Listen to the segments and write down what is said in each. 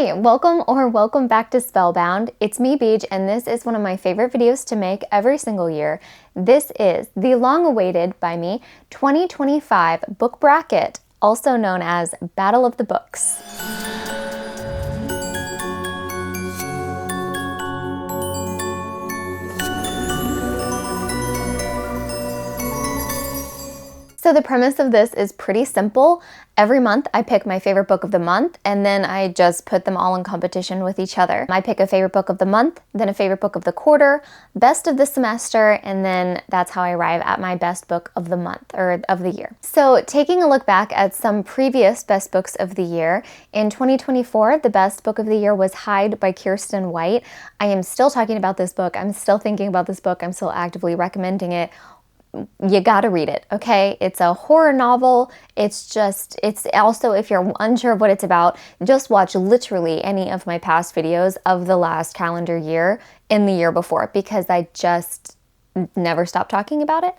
Hey, welcome back to Spellbound. It's me, BEEJ, and this is one of my favorite videos to make every single year. This is the long-awaited, by me, 2025 book bracket, also known as Battle of the Books. So the premise of this is pretty simple. Every month I pick my favorite book of the month, and then I just put them all in competition with each other. I pick a favorite book of the month, then a favorite book of the quarter, best of the semester, and then that's how I arrive at my best book of the month, or of the year. So taking a look back at some previous best books of the year, in 2024, the best book of the year was Hide by Kiersten White. I am still talking about this book. I'm still thinking about this book. I'm still actively recommending it. You gotta read it, okay? It's a horror novel. It's also, if you're unsure of what it's about, just watch literally any of my past videos of the last calendar year in the year before, because I just never stopped talking about it.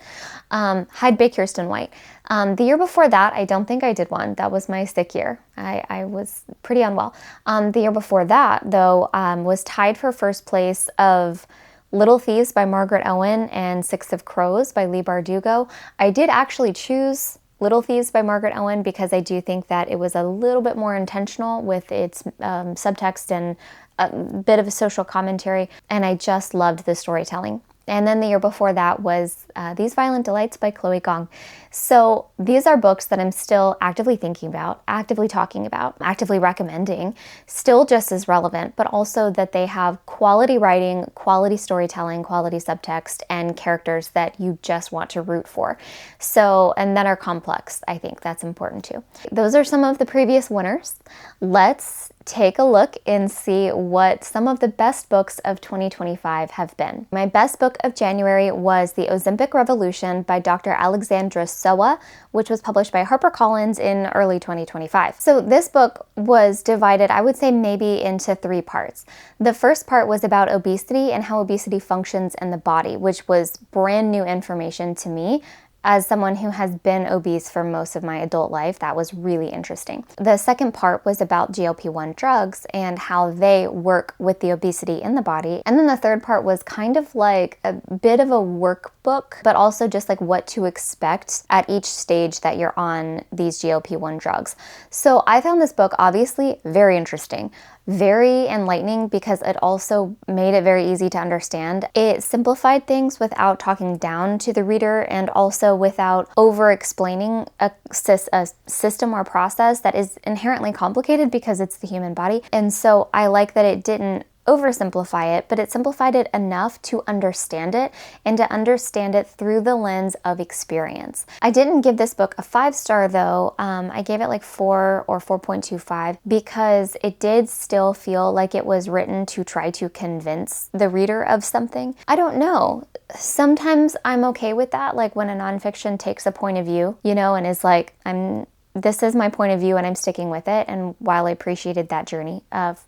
Hide by Kiersten White. The year before that, I don't think I did one. That was my sick year. I was pretty unwell. The year before that, though, was tied for first place of Little Thieves by Margaret Owen and Six of Crows by Leigh Bardugo. I did actually choose Little Thieves by Margaret Owen because I do think that it was a little bit more intentional with its subtext and a bit of a social commentary, and I just loved the storytelling. And then the year before that was These Violent Delights by Chloe Gong. So these are books that I'm still actively thinking about, actively talking about, actively recommending, still just as relevant, but also that they have quality writing, quality storytelling, quality subtext, and characters that you just want to root for. So, and that are complex. I think that's important too. Those are some of the previous winners. Let's take a look and see what some of the best books of 2025 have been. My best book of January was The Ozempic Revolution by Dr. Alexandra Soa, which was published by HarperCollins in early 2025. So this book was divided, I would say, maybe into three parts. The first part was about obesity and how obesity functions in the body, which was brand new information to me. As someone who has been obese for most of my adult life, that was really interesting. The second part was about GLP-1 drugs and how they work with the obesity in the body. And then the third part was kind of like a bit of a workbook, but also just like what to expect at each stage that you're on these GLP-1 drugs. So I found this book obviously very interesting, very enlightening, because it also made it very easy to understand. It simplified things without talking down to the reader, and also without over-explaining a system or process that is inherently complicated because it's the human body. And so I like that it didn't oversimplify it, but it simplified it enough to understand it, and to understand it through the lens of experience. I didn't give this book a 5-star though. I gave it like 4 or 4.25 because it did still feel like it was written to try to convince the reader of something. I don't know. Sometimes I'm okay with that, like when a nonfiction takes a point of view, you know, and is like, this is my point of view and I'm sticking with it. And while I appreciated that journey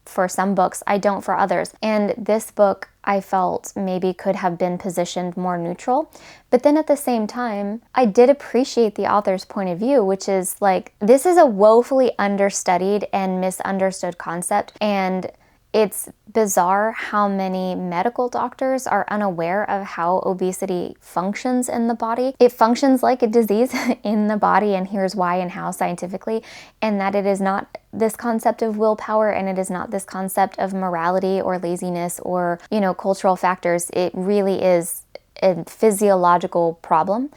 for some books, I don't for others. And this book, I felt maybe could have been positioned more neutral. But then at the same time, I did appreciate the author's point of view, which is like, this is a woefully understudied and misunderstood concept. And it's bizarre how many medical doctors are unaware of how obesity functions in the body. It functions like a disease in the body, and here's why and how scientifically, and that it is not this concept of willpower, and it is not this concept of morality or laziness or, you know, cultural factors. It really is a physiological problem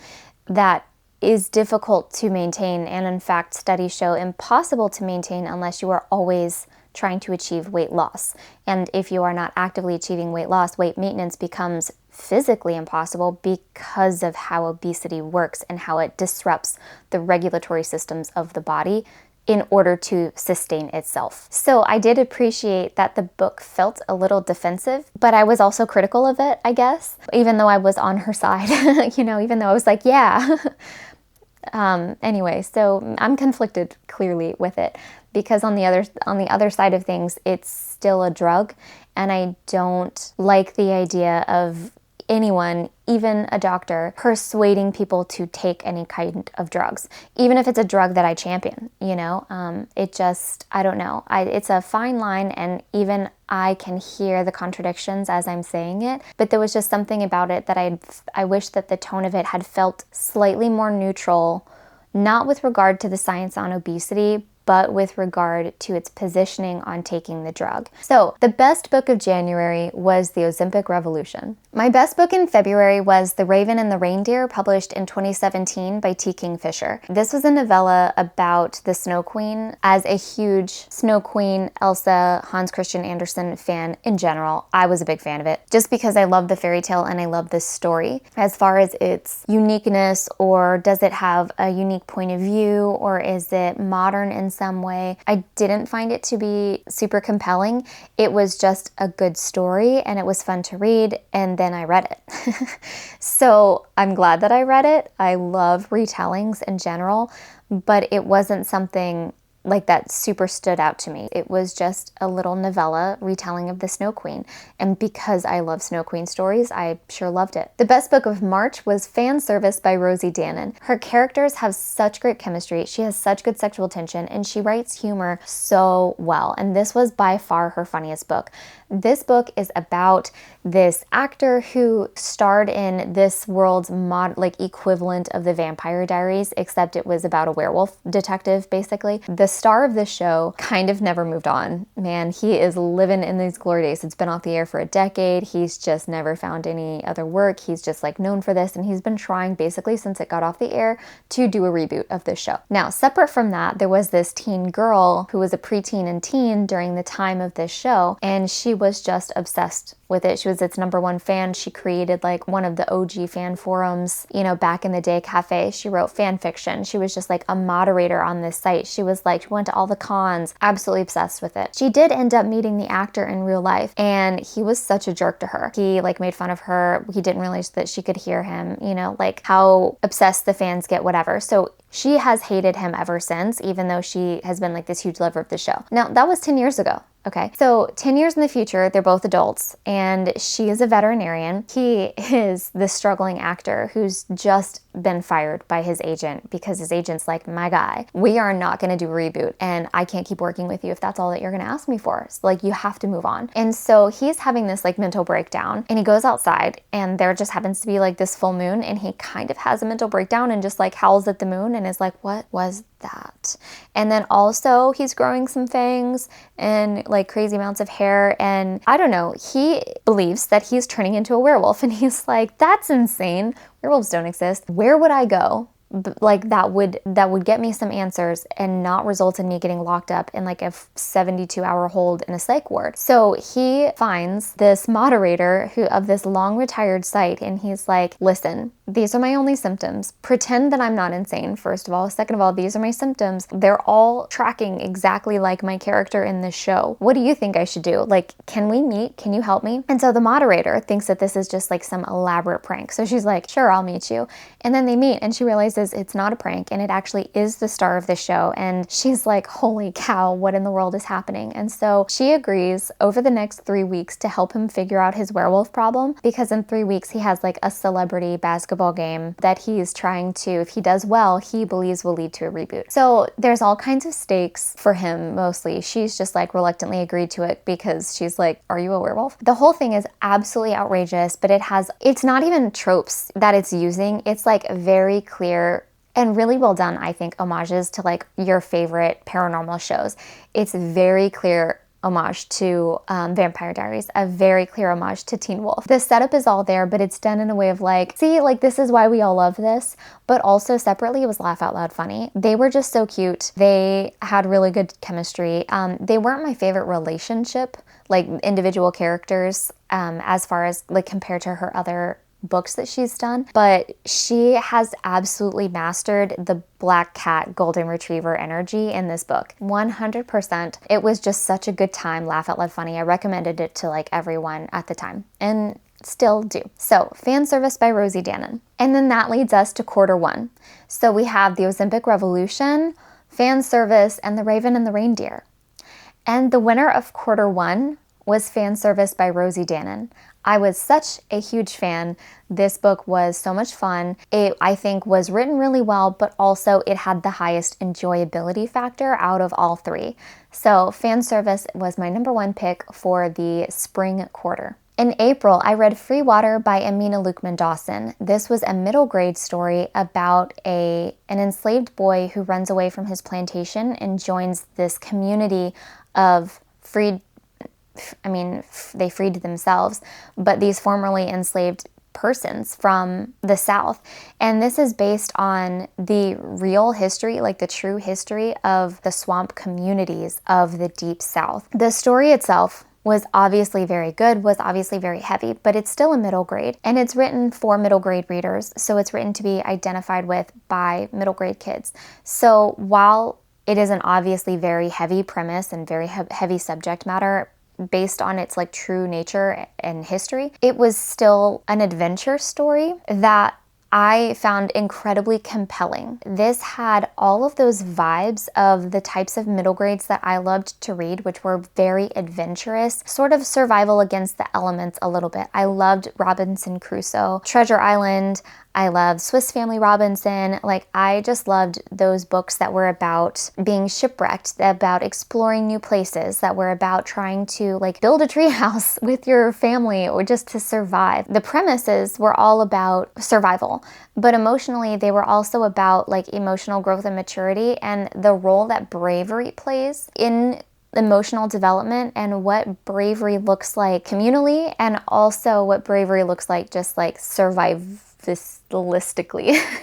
that is difficult to maintain, and in fact, studies show impossible to maintain unless you are always trying to achieve weight loss. And if you are not actively achieving weight loss, weight maintenance becomes physically impossible because of how obesity works and how it disrupts the regulatory systems of the body in order to sustain itself. So I did appreciate that the book felt a little defensive, but I was also critical of it, I guess, even though I was on her side, you know, even though I was like, yeah. Anyway, so I'm conflicted clearly with it, because on the other side of things, it's still a drug, and I don't like the idea of anyone, even a doctor, persuading people to take any kind of drugs, even if it's a drug that I champion, you know? It just, I don't know. It's a fine line, and even I can hear the contradictions as I'm saying it, but there was just something about it that I wish that the tone of it had felt slightly more neutral, not with regard to the science on obesity, but with regard to its positioning on taking the drug. So the best book of January was The Ozempic Revolution. My best book in February was The Raven and the Reindeer, published in 2017 by T. Kingfisher. This was a novella about the Snow Queen. As a huge Snow Queen, Elsa, Hans Christian Andersen fan in general, I was a big fan of it, just because I love the fairy tale and I love this story. As far as its uniqueness, or does it have a unique point of view, or is it modern in some way, I didn't find it to be super compelling. It was just a good story and it was fun to read, and then I read it. So I'm glad that I read it. I love retellings in general, but it wasn't something like that super stood out to me. It was just a little novella retelling of the Snow Queen. And because I love Snow Queen stories, I sure loved it. The best book of March was Fan Service by Rosie Danan. Her characters have such great chemistry. She has such good sexual tension, and she writes humor so well. And this was by far her funniest book. This book is about this actor who starred in this world's equivalent of the Vampire Diaries, except it was about a werewolf detective, basically. The star of this show kind of never moved on. Man, he is living in these glory days. It's been off the air for a decade. He's just never found any other work. He's just like known for this, and he's been trying basically since it got off the air to do a reboot of this show. Now, separate from that, there was this teen girl who was a preteen and teen during the time of this show, and she was just obsessed with it. She was its #1 fan. She created like one of the OG fan forums, you know, back in the day, cafe. She wrote fan fiction. She was just like a moderator on this site. She went to all the cons, absolutely obsessed with it. She did end up meeting the actor in real life, and he was such a jerk to her. He like made fun of her. He didn't realize that she could hear him, you know, like how obsessed the fans get, whatever. So she has hated him ever since, even though she has been like this huge lover of the show. Now, that was 10 years ago. Okay, so 10 years in the future, they're both adults, and she is a veterinarian. He is the struggling actor who's just been fired by his agent because his agent's like, my guy, we are not going to do a reboot, and I can't keep working with you if that's all that you're going to ask me for. So, like, you have to move on. And so he's having this like mental breakdown, and he goes outside, and there just happens to be like this full moon, and he kind of has a mental breakdown and just like howls at the moon and is like, what was that? And then also he's growing some fangs and like crazy amounts of hair, and I don't know, he believes that he's turning into a werewolf, and he's like, that's insane. Werewolves don't exist. Where would I go? Like that would get me some answers and not result in me getting locked up in like a 72-hour hold in a psych ward. So he finds this moderator of this long retired site, and he's like, listen, these are my only symptoms. Pretend that I'm not insane, first of all. Second of all, these are my symptoms. They're all tracking exactly like my character in this show. What do you think I should do? Like, can we meet? Can you help me? And so the moderator thinks that this is just like some elaborate prank. So she's like, sure, I'll meet you. And then they meet, and she realizes it's not a prank, and it actually is the star of the show. And she's like, holy cow, what in the world is happening? And so she agrees over the next 3 weeks to help him figure out his werewolf problem, because in 3 weeks he has like a celebrity basketball game that he's trying to, if he does well, he believes will lead to a reboot. So there's all kinds of stakes for him. Mostly she's just like reluctantly agreed to it because she's like, are you a werewolf? The whole thing is absolutely outrageous, but it's not even tropes that it's using. It's like very clear and really well done, I think, homages to like your favorite paranormal shows. It's very clear homage to Vampire Diaries, a very clear homage to Teen Wolf. The setup is all there, but it's done in a way of like, see, like this is why we all love this, but also separately it was laugh out loud funny. They were just so cute. They had really good chemistry. They weren't my favorite relationship, like individual characters, as far as like compared to her other books that she's done, but she has absolutely mastered the black cat golden retriever energy in this book. 100%. It was just such a good time, laugh out loud funny. I recommended it to like everyone at the time, and still do. So, Fan Service by Rosie Danan. And then that leads us to Q1. So we have The Ozempic Revolution, Fan Service, and The Raven and the Reindeer. And the winner of Q1 was Fan Service by Rosie Danon. I was such a huge fan. This book was so much fun. It, I think, was written really well, but also it had the highest enjoyability factor out of all three. So Fan Service was my number one pick for the spring quarter. In April, I read Freewater by Amina Luqman-Dawson. This was a middle grade story about an enslaved boy who runs away from his plantation and joins this community of they freed themselves, but these formerly enslaved persons from the South. And this is based on the real history, like the true history of the swamp communities of the Deep South. The story itself was obviously very good, was obviously very heavy, but it's still a middle grade, and it's written for middle grade readers, so it's written to be identified with by middle grade kids. So while it is an obviously very heavy premise and very heavy subject matter based on its like true nature and history, it was still an adventure story that I found incredibly compelling. This had all of those vibes of the types of middle grades that I loved to read, which were very adventurous, sort of survival against the elements a little bit. I loved Robinson Crusoe, Treasure Island. I loved Swiss Family Robinson. Like, I just loved those books that were about being shipwrecked, about exploring new places, that were about trying to like build a treehouse with your family or just to survive. The premises were all about survival, but emotionally they were also about like emotional growth and maturity and the role that bravery plays in emotional development and what bravery looks like communally, and also what bravery looks like just like survivalistically.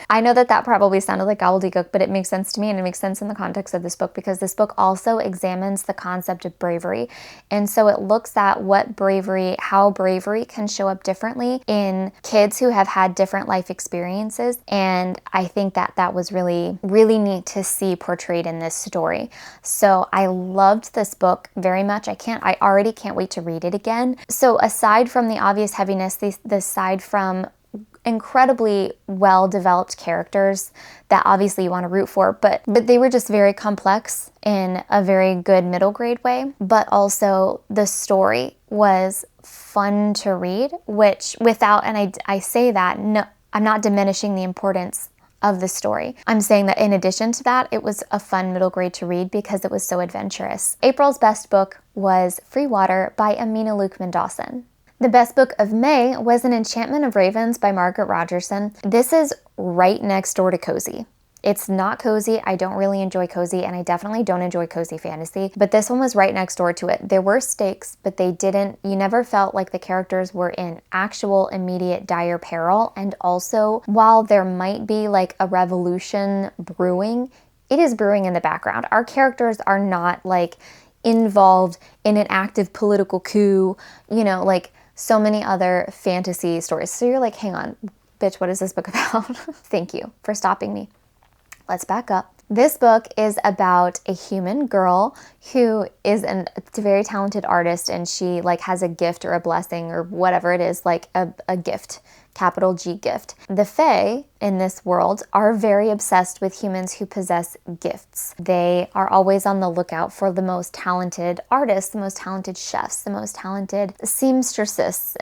I know that probably sounded like gobbledygook, but it makes sense to me, and it makes sense in the context of this book because this book also examines the concept of bravery. And so it looks at how bravery can show up differently in kids who have had different life experiences. And I think that was really, really neat to see portrayed in this story. So I loved this book very much. I already can't wait to read it again. So aside from the obvious heaviness, aside from incredibly well-developed characters that obviously you want to root for, but they were just very complex in a very good middle grade way. But also the story was fun to read, which I say that, no, I'm not diminishing the importance of the story. I'm saying that in addition to that, it was a fun middle grade to read because it was so adventurous. April's best book was Freewater by Amina Luqman-Dawson. The best book of May was An Enchantment of Ravens by Margaret Rogerson. This is right next door to cozy. It's not cozy. I don't really enjoy cozy, and I definitely don't enjoy cozy fantasy, but this one was right next door to it. There were stakes, but you never felt like the characters were in actual immediate dire peril. And also, while there might be like a revolution brewing, it is brewing in the background. Our characters are not like involved in an active political coup, like so many other fantasy stories. So you're like, hang on, bitch, what is this book about? Thank you for stopping me. Let's back up. This book is about a human girl who is a very talented artist, and she like has a gift or a blessing or whatever it is, like a gift, capital G gift. The Fae in this world are very obsessed with humans who possess gifts. They are always on the lookout for the most talented artists, the most talented chefs, the most talented seamstresses,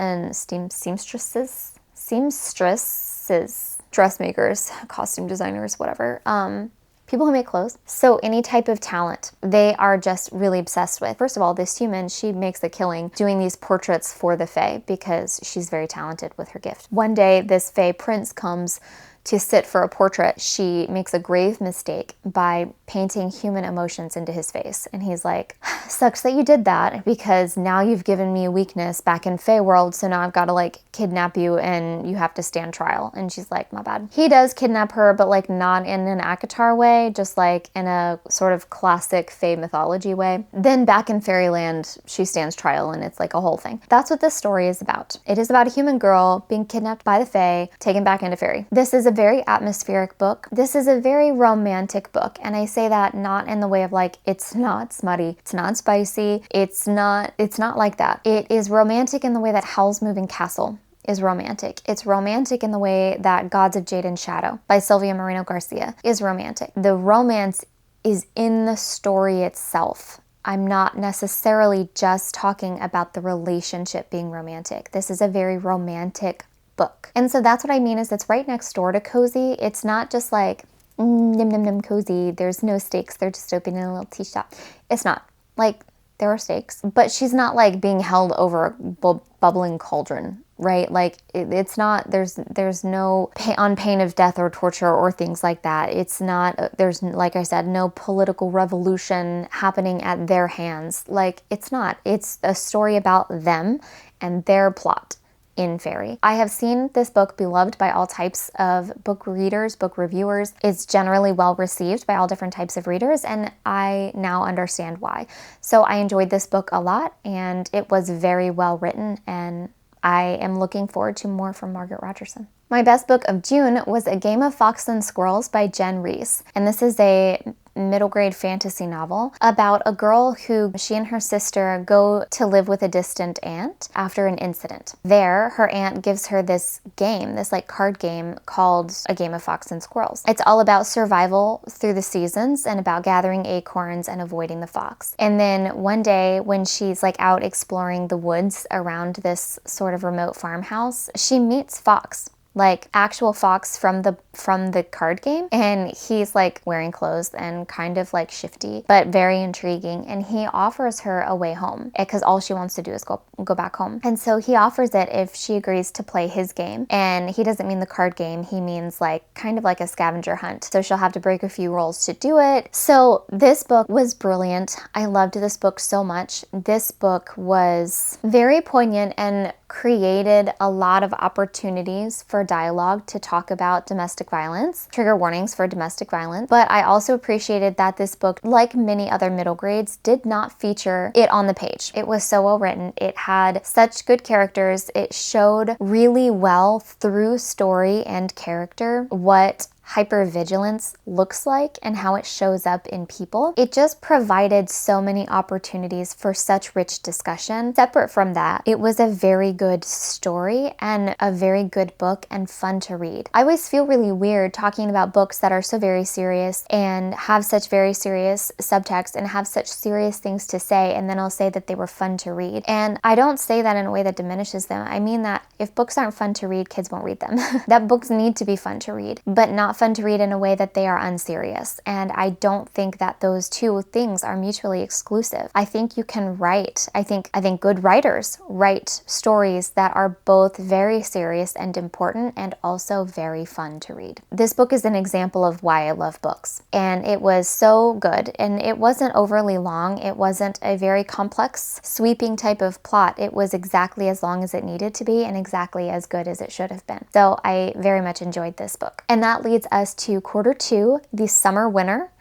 dressmakers, costume designers, whatever. People who make clothes. So any type of talent, they are just really obsessed with. First of all, this human, she makes a killing doing these portraits for the Fae because she's very talented with her gift. One day, this Fae prince comes to sit for a portrait. She makes a grave mistake by painting human emotions into his face. And he's like, sucks that you did that because now you've given me a weakness back in Fae world. So now I've got to like kidnap you and you have to stand trial. And she's like, my bad. He does kidnap her, but like not in an ACOTAR way, just like in a sort of classic Fae mythology way. Then back in Fairyland, she stands trial and it's like a whole thing. That's what this story is about. It is about a human girl being kidnapped by the Fae, taken back into fairy. This is a very atmospheric book. This is a very romantic book, and I say that not in the way of like it's not smutty, it's not spicy, it's not like that. It is romantic in the way that Howl's Moving Castle is romantic. It's romantic in the way that Gods of Jade and Shadow by Sylvia Moreno Garcia is romantic. The romance is in the story itself. I'm not necessarily just talking about the relationship being romantic. This is a very romantic book. And so that's what I mean is it's right next door to cozy. It's not just like, num num num cozy. There's no stakes. They're just opening a little tea shop. It's not. Like, there are stakes, but she's not like being held over a bubbling cauldron, right? Like it's not, there's no on pain of death or torture or things like that. It's not, there's, like I said, no political revolution happening at their hands. Like it's not, it's a story about them and their plot in fairy. I have seen this book beloved by all types of book readers, book reviewers. It's generally well received by all different types of readers, and I now understand why. So I enjoyed this book a lot, and it was very well written, and I am looking forward to more from Margaret Rogerson. My best book of June was A Game of Fox Squirrels by Jen Reese, and this is a middle grade fantasy novel about a girl who she and her sister go to live with a distant aunt after an incident. There, her aunt gives her this game, this like card game called A Game of Fox and Squirrels. It's all about survival through the seasons and about gathering acorns and avoiding the fox. And then one day when she's like out exploring the woods around this sort of remote farmhouse, she meets Fox. Like actual Fox from the card game, and he's like wearing clothes and kind of like shifty but very intriguing, and he offers her a way home because all she wants to do is go back home. And so he offers it if she agrees to play his game, and he doesn't mean the card game, he means like kind of like a scavenger hunt, so she'll have to break a few rules to do it. So this book was brilliant. I loved this book so much. This book was very poignant and created a lot of opportunities for dialogue to talk about domestic violence, trigger warnings for domestic violence. But I also appreciated that this book, like many other middle grades, did not feature it on the page. It was so well written. It had such good characters. It showed really well through story and character what hypervigilance looks like and how it shows up in people. It just provided so many opportunities for such rich discussion. Separate from that, it was a very good story and a very good book and fun to read. I always feel really weird talking about books that are so very serious and have such very serious subtext and have such serious things to say, and then I'll say that they were fun to read. And I don't say that in a way that diminishes them. I mean that if books aren't fun to read, kids won't read them. That books need to be fun to read, but not fun to read in a way that they are unserious. And I don't think that those two things are mutually exclusive. I think you can write, I think good writers write stories that are both very serious and important and also very fun to read. This book is an example of why I love books. And it was so good, and it wasn't overly long. It wasn't a very complex, sweeping type of plot. It was exactly as long as it needed to be and exactly as good as it should have been. So I very much enjoyed this book. And that leads us to quarter two. The summer winner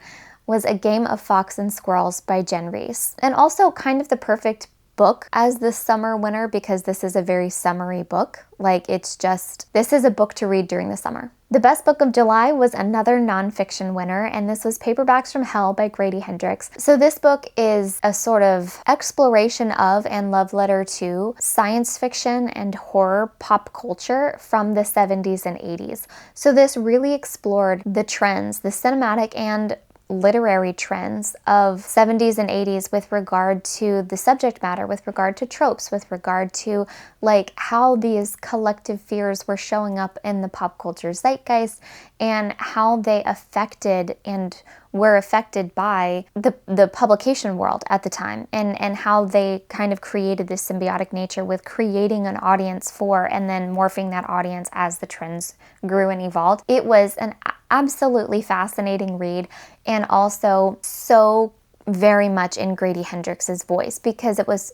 was A Game of Fox and Squirrels by Jen Reese. And also kind of the perfect book as the summer winner because this is a very summery book. Like it's just, this is a book to read during the summer. The best book of July was another nonfiction winner, and this was Paperbacks from Hell by Grady Hendrix. So this book is a sort of exploration of and love letter to science fiction and horror pop culture from the 70s and 80s. So this really explored the trends, the cinematic and literary trends of 70s and 80s with regard to the subject matter, with regard to tropes, with regard to like how these collective fears were showing up in the pop culture zeitgeist and how they affected and were affected by the publication world at the time, and how they kind of created this symbiotic nature with creating an audience for and then morphing that audience as the trends grew and evolved. It was an absolutely fascinating read, and also so very much in Grady Hendrix's voice because it was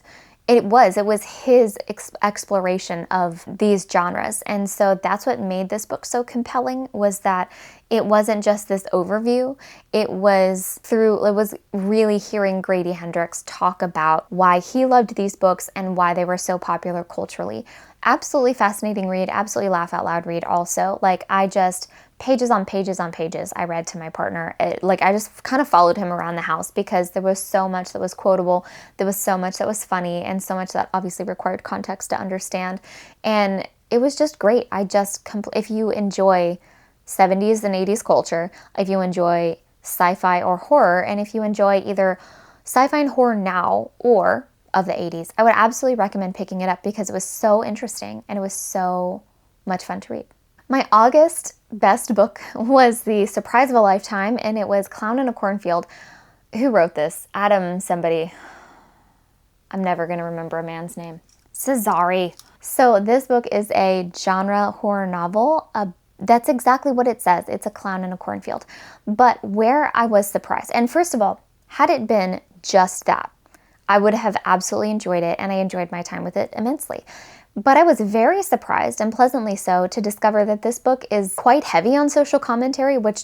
his exploration of these genres. And so that's what made this book so compelling, was that it wasn't just this overview. It was really hearing Grady Hendrix talk about why he loved these books and why they were so popular culturally. Absolutely fascinating read, absolutely laugh out loud read also. Like I just, pages on pages on pages I read to my partner. I just kind of followed him around the house because there was so much that was quotable, there was so much that was funny, and so much that obviously required context to understand. And it was just great. If you enjoy 70s and 80s culture, if you enjoy sci-fi or horror, and if you enjoy either sci-fi and horror now or of the 80s, I would absolutely recommend picking it up because it was so interesting and it was so much fun to read. My August best book was The Surprise of a Lifetime, and it was Clown in a Cornfield. Who wrote this? Adam somebody. I'm never going to remember a man's name. Cesare. So this book is a genre horror novel. That's exactly what it says. It's a clown in a cornfield. But where I was surprised, and first of all, had it been just that, I would have absolutely enjoyed it, and I enjoyed my time with it immensely. But I was very surprised, and pleasantly so, to discover that this book is quite heavy on social commentary, which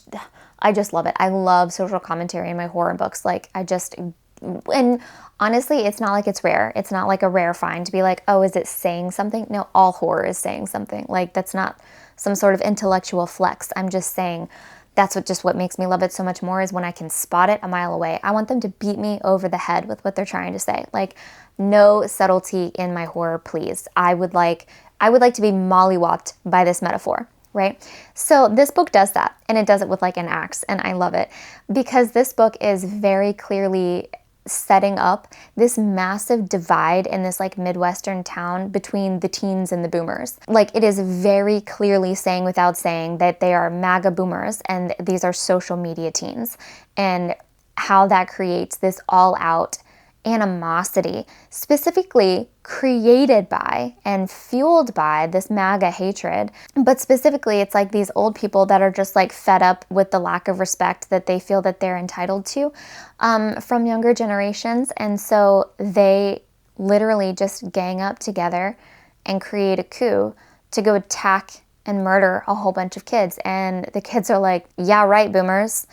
I just love it. I love social commentary in my horror books. And honestly, it's not like it's rare. It's not like a rare find to be like, oh, is it saying something? No, all horror is saying something. Like, that's not some sort of intellectual flex. I'm just saying that's what makes me love it so much more is when I can spot it a mile away. I want them to beat me over the head with what they're trying to say. Like, no subtlety in my horror, please. I would like to be mollywopped by this metaphor, right? So this book does that, and it does it with like an axe, and I love it because this book is very clearly setting up this massive divide in this like Midwestern town between the teens and the boomers. Like, it is very clearly saying without saying that they are MAGA boomers and these are social media teens, and how that creates this all-out animosity, specifically created by and fueled by this MAGA hatred. But specifically, it's like these old people that are just like fed up with the lack of respect that they feel that they're entitled to from younger generations. And so they literally just gang up together and create a coup to go attack and murder a whole bunch of kids. And the kids are like, yeah, right, boomers.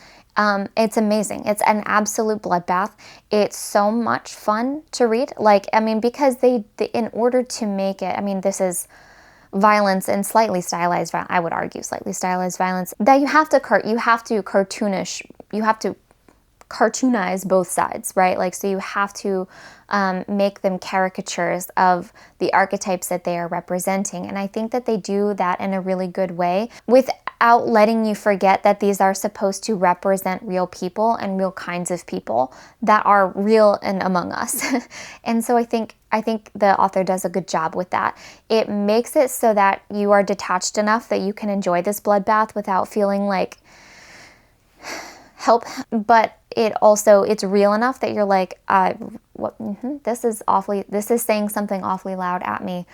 It's amazing. It's an absolute bloodbath. It's so much fun to read. Like, I mean, because they in order to make it, I mean, this is violence and slightly stylized violence. I would argue slightly stylized violence that you have to cartoonize both sides, right? Like, so you have to make them caricatures of the archetypes that they are representing. And I think that they do that in a really good way without letting you forget that these are supposed to represent real people and real kinds of people that are real and among us. And so I think the author does a good job with that. It makes it so that you are detached enough that you can enjoy this bloodbath without feeling like help, but it's real enough that you're like, this is saying something awfully loud at me,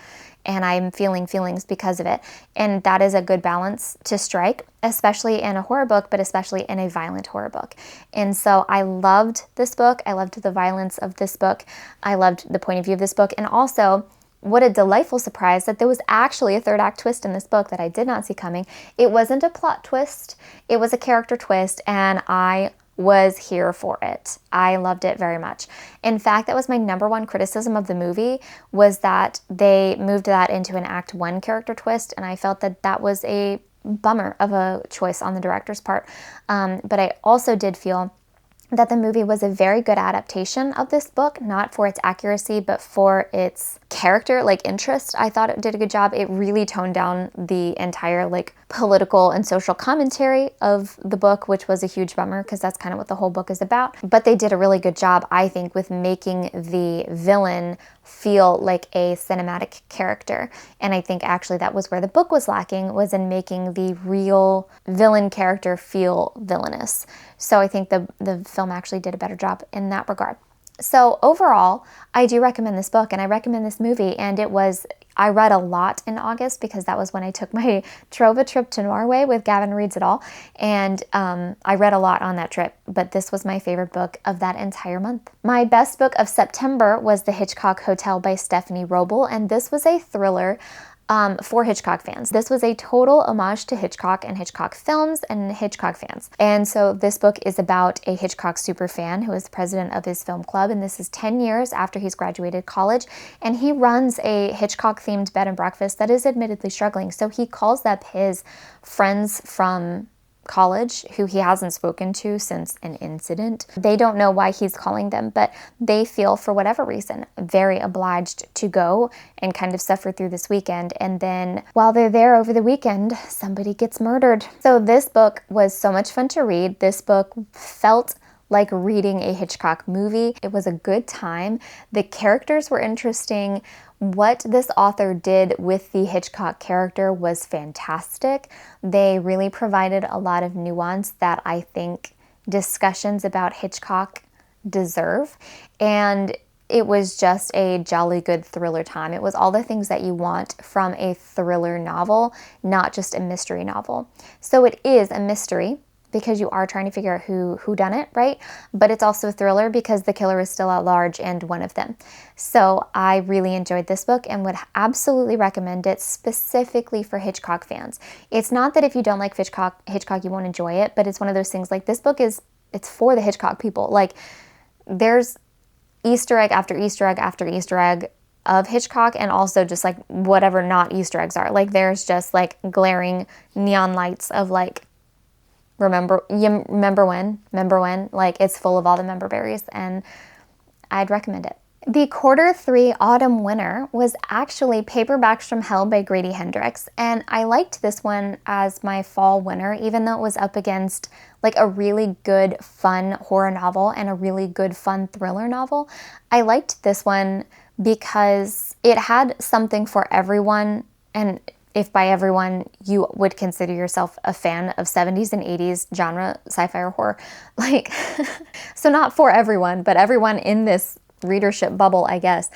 and I'm feeling feelings because of it. And that is a good balance to strike, especially in a horror book, but especially in a violent horror book. And so I loved this book. I loved the violence of this book. I loved the point of view of this book. And also, what a delightful surprise that there was actually a third act twist in this book that I did not see coming. It wasn't a plot twist. It was a character twist, and I was here for it. I loved it very much. In fact, that was my number one criticism of the movie, was that they moved that into an Act 1 character twist, and I felt that that was a bummer of a choice on the director's part. But I also did feel that the movie was a very good adaptation of this book, not for its accuracy, but for its character, like interest. I thought it did a good job. It really toned down the entire like political and social commentary of the book, which was a huge bummer because that's kind of what the whole book is about. But they did a really good job, I think, with making the villain feel like a cinematic character. And I think actually that was where the book was lacking, was in making the real villain character feel villainous. So I think the film actually did a better job in that regard. So overall, I do recommend this book and I recommend this movie. And I read a lot in August because that was when I took my Trova trip to Norway with Gavin Reads It All. And I read a lot on that trip, but this was my favorite book of that entire month. My best book of September was The Hitchcock Hotel by Stephanie Roble, and this was a thriller for Hitchcock fans. This was a total homage to Hitchcock and Hitchcock films and Hitchcock fans. And so this book is about a Hitchcock superfan who is the president of his film club, and this is 10 years after he's graduated college, and he runs a Hitchcock-themed bed and breakfast that is admittedly struggling. So he calls up his friends from college who he hasn't spoken to since an incident. They don't know why he's calling them, but they feel, for whatever reason, very obliged to go and kind of suffer through this weekend. And then while they're there over the weekend, somebody gets murdered. So this book was so much fun to read. This book felt like reading a Hitchcock movie. It was a good time. The characters were interesting. What this author did with the Hitchcock character was fantastic. They really provided a lot of nuance that I think discussions about Hitchcock deserve. And it was just a jolly good thriller time. It was all the things that you want from a thriller novel, not just a mystery novel. So it is a mystery because you are trying to figure out who done it, right? But it's also a thriller because the killer is still at large and one of them. So I really enjoyed this book and would absolutely recommend it specifically for Hitchcock fans. It's not that if you don't like Hitchcock, you won't enjoy it, but it's one of those things like this book it's for the Hitchcock people. Like there's Easter egg after Easter egg after Easter egg of Hitchcock, and also just like whatever not Easter eggs are. Like there's just like glaring neon lights of like, remember when, like it's full of all the member berries, and I'd recommend it. The Q3 autumn winner was actually Paperbacks from Hell by Grady Hendrix, and I liked this one as my fall winner, even though it was up against like a really good fun horror novel and a really good fun thriller novel. I liked this one because it had something for everyone, and if by everyone you would consider yourself a fan of 70s and 80s genre sci-fi or horror, like so not for everyone, but everyone in this readership bubble, I guess.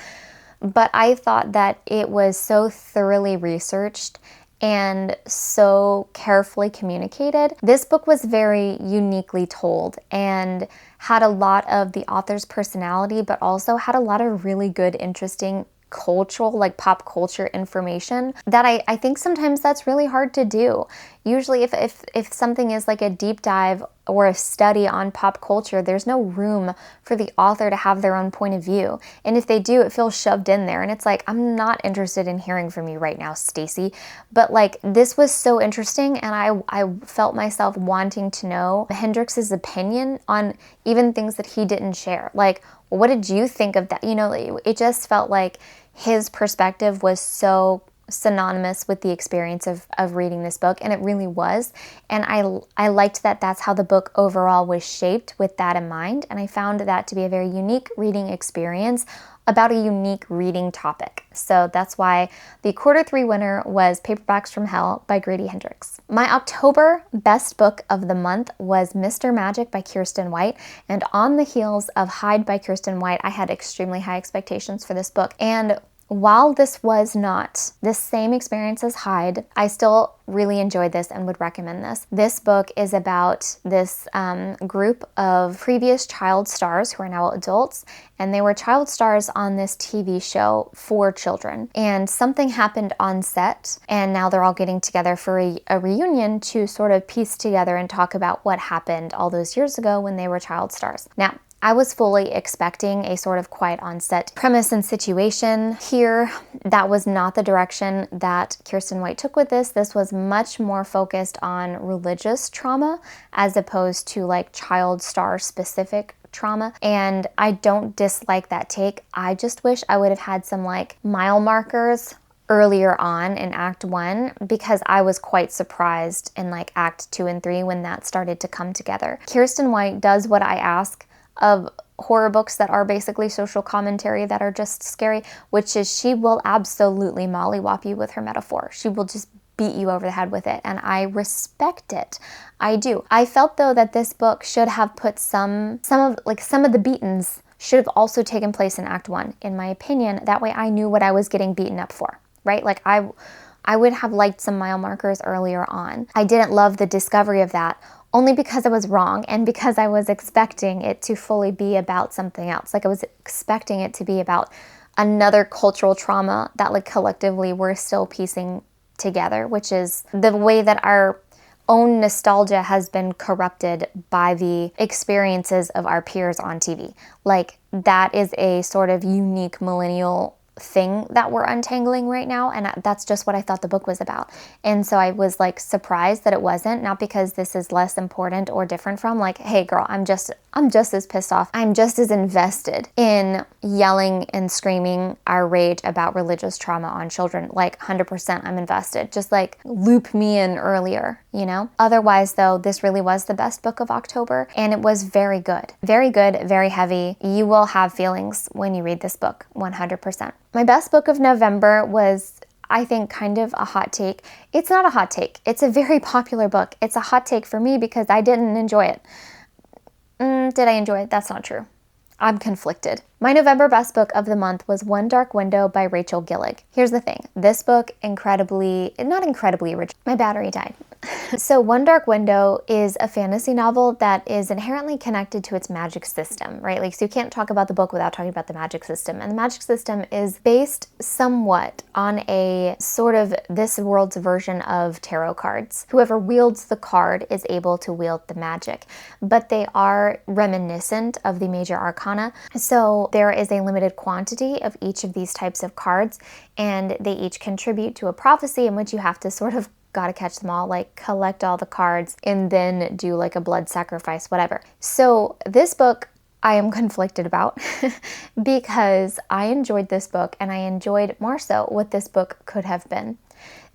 But I thought that it was so thoroughly researched and so carefully communicated. This book was very uniquely told and had a lot of the author's personality, but also had a lot of really good, interesting cultural, like pop culture information that I think sometimes that's really hard to do. Usually if something is like a deep dive or a study on pop culture, there's no room for the author to have their own point of view. And if they do, it feels shoved in there. And it's like, I'm not interested in hearing from you right now, Stacy. But like, this was so interesting, and I felt myself wanting to know Hendrix's opinion on even things that he didn't share. Like, what did you think of that? You know, it just felt like his perspective was so synonymous with the experience of reading this book, and it really was. And I liked that that's how the book overall was shaped with that in mind, and I found that to be a very unique reading experience about a unique reading topic. So that's why the Q3 winner was Paperbacks from Hell by Grady Hendrix. My October best book of the month was Mr. Magic by Kiersten White, and on the heels of Hide by Kiersten White, I had extremely high expectations for this book. And while this was not the same experience as Hide, I still really enjoyed this and would recommend this. This book is about this group of previous child stars who are now adults, and they were child stars on this TV show for children. And something happened on set, and now they're all getting together for a reunion to sort of piece together and talk about what happened all those years ago when they were child stars. Now, I was fully expecting a sort of quiet on set premise and situation. Here, that was not the direction that Kiersten White took with this. This was much more focused on religious trauma as opposed to like child star specific trauma. And I don't dislike that take. I just wish I would have had some like mile markers earlier on in Act 1, because I was quite surprised in like Act 2 and 3 when that started to come together. Kiersten White does what I ask of horror books that are basically social commentary that are just scary, which is she will absolutely mollywop you with her metaphor. She will just beat you over the head with it, and I respect it. I do. I felt though that this book should have put some of the beatings should have also taken place in Act 1, in my opinion. That way I knew what I was getting beaten up for, right? Like I would have liked some mile markers earlier on. I didn't love the discovery of that, only because I was wrong and because I was expecting it to fully be about something else. Like I was expecting it to be about another cultural trauma that like collectively we're still piecing together, which is the way that our own nostalgia has been corrupted by the experiences of our peers on TV. Like that is a sort of unique millennial thing that we're untangling right now, and that's just what I thought the book was about. And so I was like surprised that it wasn't, not because this is less important or different from, like, hey girl, I'm just as pissed off, I'm just as invested in yelling and screaming our rage about religious trauma on children. Like 100% I'm invested. Just like loop me in earlier, you know? Otherwise though, this really was the best book of October, and it was very good, very heavy. You will have feelings when you read this book, 100%. My best book of November was, I think, kind of a hot take. It's not a hot take. It's a very popular book. It's a hot take for me because I didn't enjoy it. Did I enjoy it? That's not true. I'm conflicted. My November best book of the month was One Dark Window by Rachel Gillig. Here's the thing. This book not incredibly original. My battery died. So One Dark Window is a fantasy novel that is inherently connected to its magic system, right? Like, so you can't talk about the book without talking about the magic system. And the magic system is based somewhat on a sort of this world's version of tarot cards. Whoever wields the card is able to wield the magic, but they are reminiscent of the major arcana. So there is a limited quantity of each of these types of cards, and they each contribute to a prophecy in which you have to sort of gotta catch them all, like collect all the cards and then do like a blood sacrifice, whatever. So this book I am conflicted about because I enjoyed this book, and I enjoyed more so what this book could have been.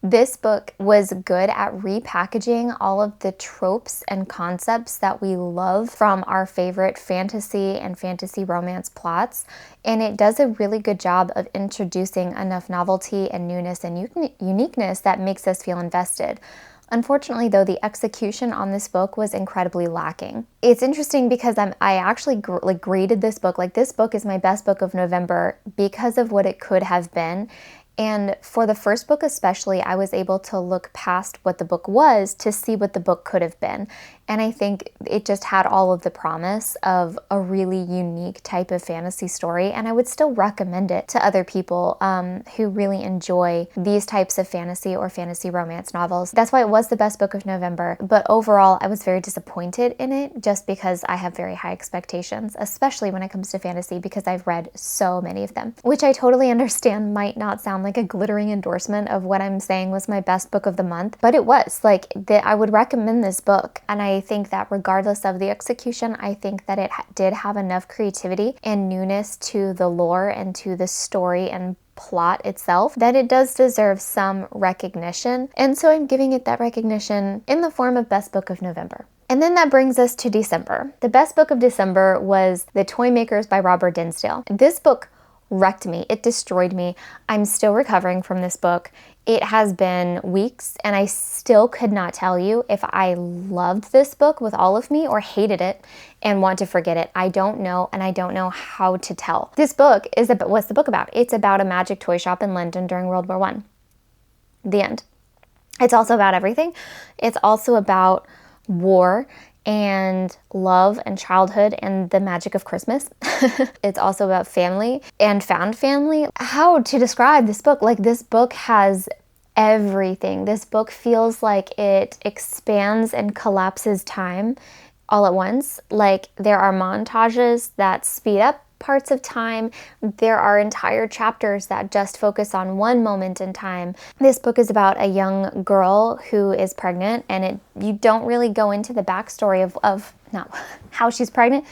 This book was good at repackaging all of the tropes and concepts that we love from our favorite fantasy and fantasy romance plots, and it does a really good job of introducing enough novelty and newness and uniqueness that makes us feel invested. Unfortunately, though, the execution on this book was incredibly lacking. It's interesting because I actually graded this book, like this book is my best book of November because of what it could have been. And for the first book especially, I was able to look past what the book was to see what the book could have been. And I think it just had all of the promise of a really unique type of fantasy story. And I would still recommend it to other people who really enjoy these types of fantasy or fantasy romance novels. That's why it was the best book of November. But overall, I was very disappointed in it just because I have very high expectations, especially when it comes to fantasy, because I've read so many of them, which I totally understand might not sound like a glittering endorsement of what I'm saying was my best book of the month, but it was. Like, I would recommend this book, and I think that regardless of the execution, I think that it did have enough creativity and newness to the lore and to the story and plot itself that it does deserve some recognition, and so I'm giving it that recognition in the form of best book of November. And then that brings us to December. The best book of December was The Toymakers by Robert Dinsdale. This book wrecked me. It destroyed me. I'm still recovering from this book. It has been weeks, and I still could not tell you if I loved this book with all of me or hated it and want to forget it. I don't know, and I don't know how to tell. This book is about, what's the book about? It's about a magic toy shop in London during World War I. The end. It's also about everything. It's also about war and love and childhood and the magic of Christmas. It's also about family and found family. How to describe this book? Like, this book has everything. This book feels like it expands and collapses time all at once. Like, there are montages that speed up parts of time. There are entire chapters that just focus on one moment in time. This book is about a young girl who is pregnant, and you don't really go into the backstory of not how she's pregnant.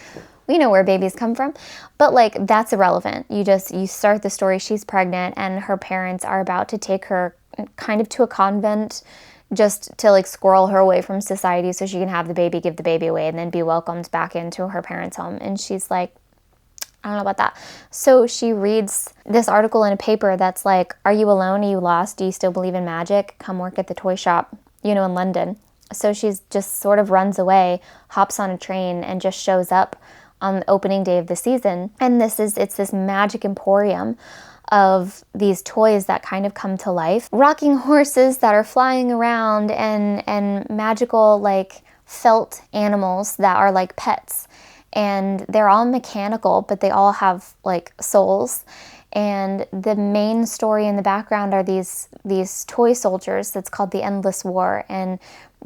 We know where babies come from, but like, that's irrelevant. You start the story, she's pregnant, and her parents are about to take her kind of to a convent just to like squirrel her away from society so she can have the baby, give the baby away, and then be welcomed back into her parents' home. And she's like, I don't know about that. So she reads this article in a paper that's like, are you alone? Are you lost? Do you still believe in magic? Come work at the toy shop, in London. So she's just sort of runs away, hops on a train, and just shows up on the opening day of the season. And it's this magic emporium of these toys that kind of come to life. Rocking horses that are flying around, and magical like felt animals that are like pets. And they're all mechanical, but they all have like souls. And the main story in the background are these toy soldiers that's called the Endless War. And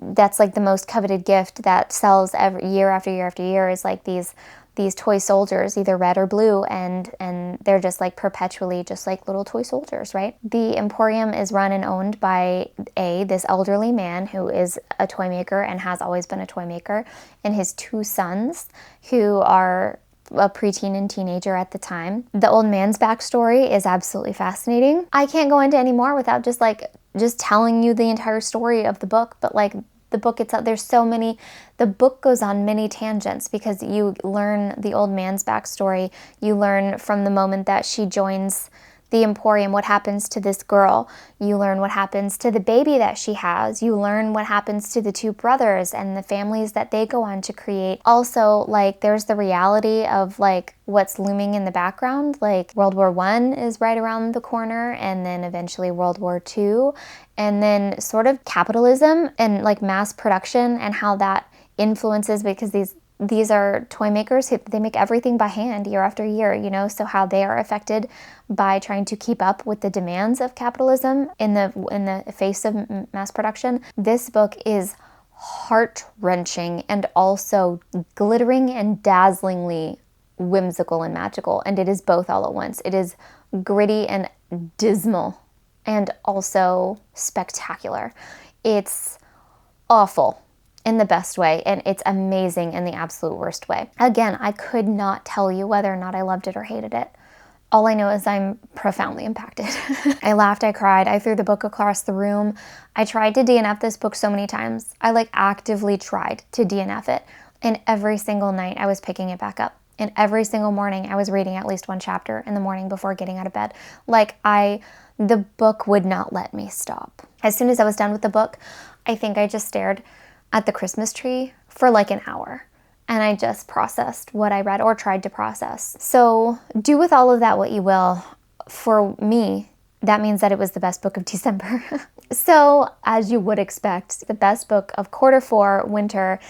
that's like the most coveted gift that sells every year after year after year, is like these these toy soldiers, either red or blue, and they're just like perpetually just like little toy soldiers, right? The Emporium is run and owned by this elderly man who is a toy maker and has always been a toy maker, and his 2 sons who are a preteen and teenager at the time. The old man's backstory is absolutely fascinating. I can't go into any more without just telling you the entire story of the book, but like the book itself, the book goes on many tangents because you learn the old man's backstory. You learn from the moment that she joins the Emporium what happens to this girl. You learn what happens to the baby that she has. You learn what happens to the 2 brothers and the families that they go on to create. Also, like, there's the reality of like what's looming in the background. Like World War I is right around the corner, and then eventually World War II, and then sort of capitalism and like mass production and how that influences, because these are toy makers who they make everything by hand year after year, you know, so how they are affected by trying to keep up with the demands of capitalism in the face of mass production. This book is heart-wrenching and also glittering and dazzlingly whimsical and magical, and it is both all at once. It is gritty and dismal and also spectacular. It's awful in the best way, and it's amazing in the absolute worst way. Again, I could not tell you whether or not I loved it or hated it. All I know is I'm profoundly impacted. I laughed, I cried, I threw the book across the room. I tried to DNF this book so many times. I like actively tried to DNF it. And every single night I was picking it back up. And every single morning I was reading at least 1 chapter in the morning before getting out of bed. The book would not let me stop. As soon as I was done with the book, I think I just stared at the Christmas tree for like an hour. And I just processed what I read, or tried to process. So do with all of that what you will. For me, that means that it was the best book of December. So as you would expect, the best book of Q4 winter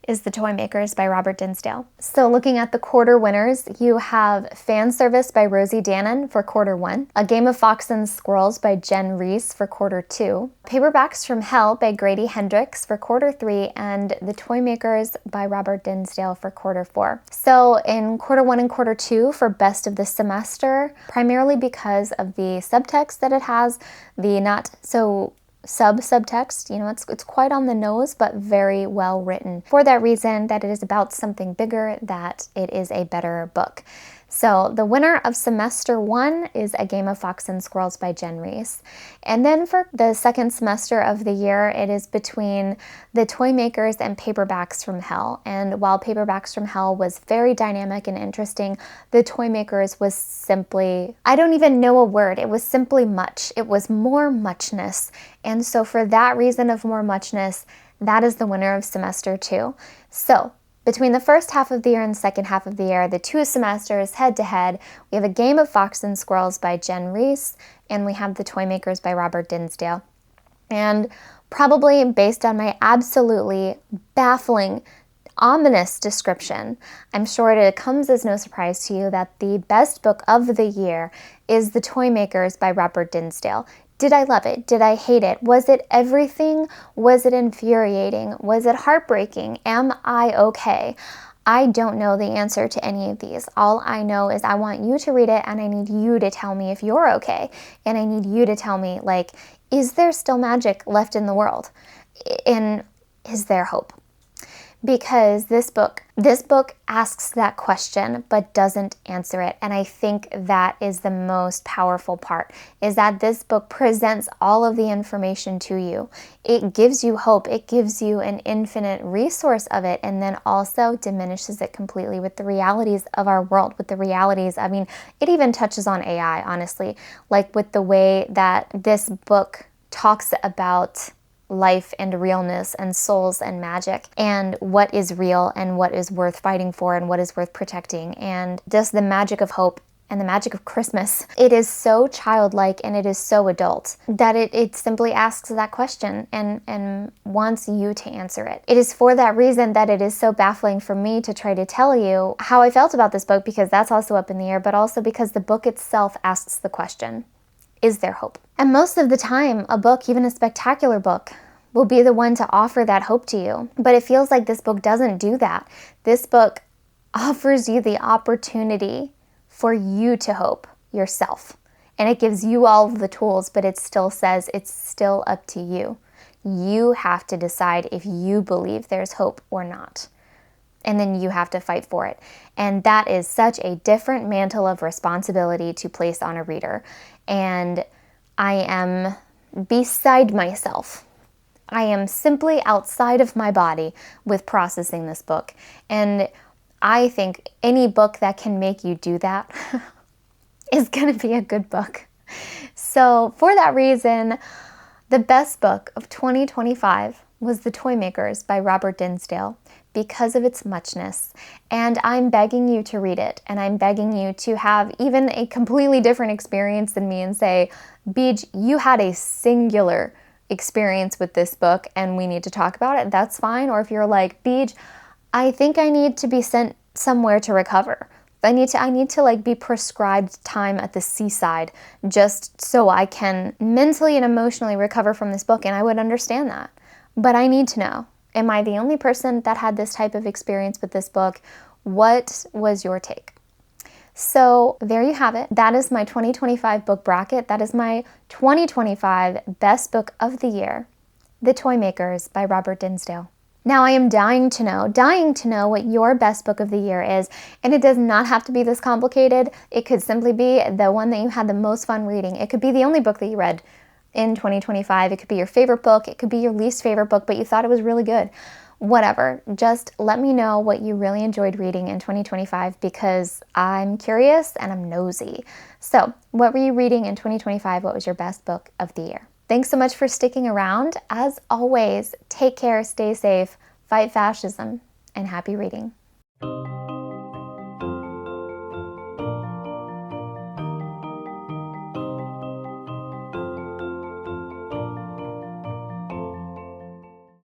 is The Toymakers by Robert Dinsdale. So looking at the quarter winners, you have Fan Service by Rosie Danan for Q1, A Game of Fox Squirrels by Jen Reese for Q2, Paperbacks from Hell by Grady Hendrix for Q3, and The Toymakers by Robert Dinsdale for Q4. So in Q1 and Q2 for best of the semester, primarily because of the subtext that it has, the not so subtext, you know, it's quite on the nose, but very well written. For that reason, that it is about something bigger, that it is a better book. So the winner of semester 1 is A Game of Fox Squirrels by Jen Reese. And then for the second semester of the year, it is between The Toymakers and Paperbacks from Hell. And while Paperbacks from Hell was very dynamic and interesting, The Toymakers was simply, I don't even know a word, it was simply much. It was more muchness. And so for that reason of more muchness, that is the winner of semester 2. So between the first half of the year and the second half of the year, the 2 semesters head-to-head, we have A Game of Fox Squirrels by Jen Reese, and we have The Toymakers by Robert Dinsdale. And probably based on my absolutely baffling, ominous description, I'm sure it comes as no surprise to you that the best book of the year is The Toymakers by Robert Dinsdale. Did I love it? Did I hate it? Was it everything? Was it infuriating? Was it heartbreaking? Am I okay? I don't know the answer to any of these. All I know is I want you to read it, and I need you to tell me if you're okay. And I need you to tell me, like, is there still magic left in the world? And is there hope? Because this book asks that question but doesn't answer it. And I think that is the most powerful part, is that this book presents all of the information to you. It gives you hope. It gives you an infinite resource of it, and then also diminishes it completely with the realities of our world, with the realities, I mean, it even touches on AI, honestly, like with the way that this book talks about life and realness and souls and magic, and what is real and what is worth fighting for and what is worth protecting, and just the magic of hope and the magic of Christmas. It is so childlike and it is so adult that it simply asks that question and wants you to answer it. It is for that reason that it is so baffling for me to try to tell you how I felt about this book, because that's also up in the air, but also because the book itself asks the question, is there hope? And most of the time, a book, even a spectacular book, will be the one to offer that hope to you. But it feels like this book doesn't do that. This book offers you the opportunity for you to hope yourself. And it gives you all of the tools, but it still says it's still up to you. You have to decide if you believe there's hope or not. And then you have to fight for it. And that is such a different mantle of responsibility to place on a reader. And I am beside myself. I am simply outside of my body with processing this book. And I think any book that can make you do that is going to be a good book. So for that reason, the best book of 2025 was The Toymakers by Robert Dinsdale because of its muchness. And I'm begging you to read it, and I'm begging you to have even a completely different experience than me and say, BEEJ, you had a singular experience with this book and we need to talk about it. That's fine. Or if you're like, BEEJ, I think I need to be sent somewhere to recover. I need to like be prescribed time at the seaside just so I can mentally and emotionally recover from this book, and I would understand that. But I need to know, am I the only person that had this type of experience with this book? What was your take? So there you have it. That is my 2025 book bracket. That is my 2025 best book of the year, The Toymakers by Robert Dinsdale. Now I am dying to know what your best book of the year is, and it does not have to be this complicated. It could simply be the one that you had the most fun reading. It could be the only book that you read in 2025. It could be your favorite book. It could be your least favorite book, but you thought it was really good. Whatever. Just let me know what you really enjoyed reading in 2025 because I'm curious and I'm nosy. So, what were you reading in 2025? What was your best book of the year? Thanks so much for sticking around. As always, take care, stay safe, fight fascism, and happy reading.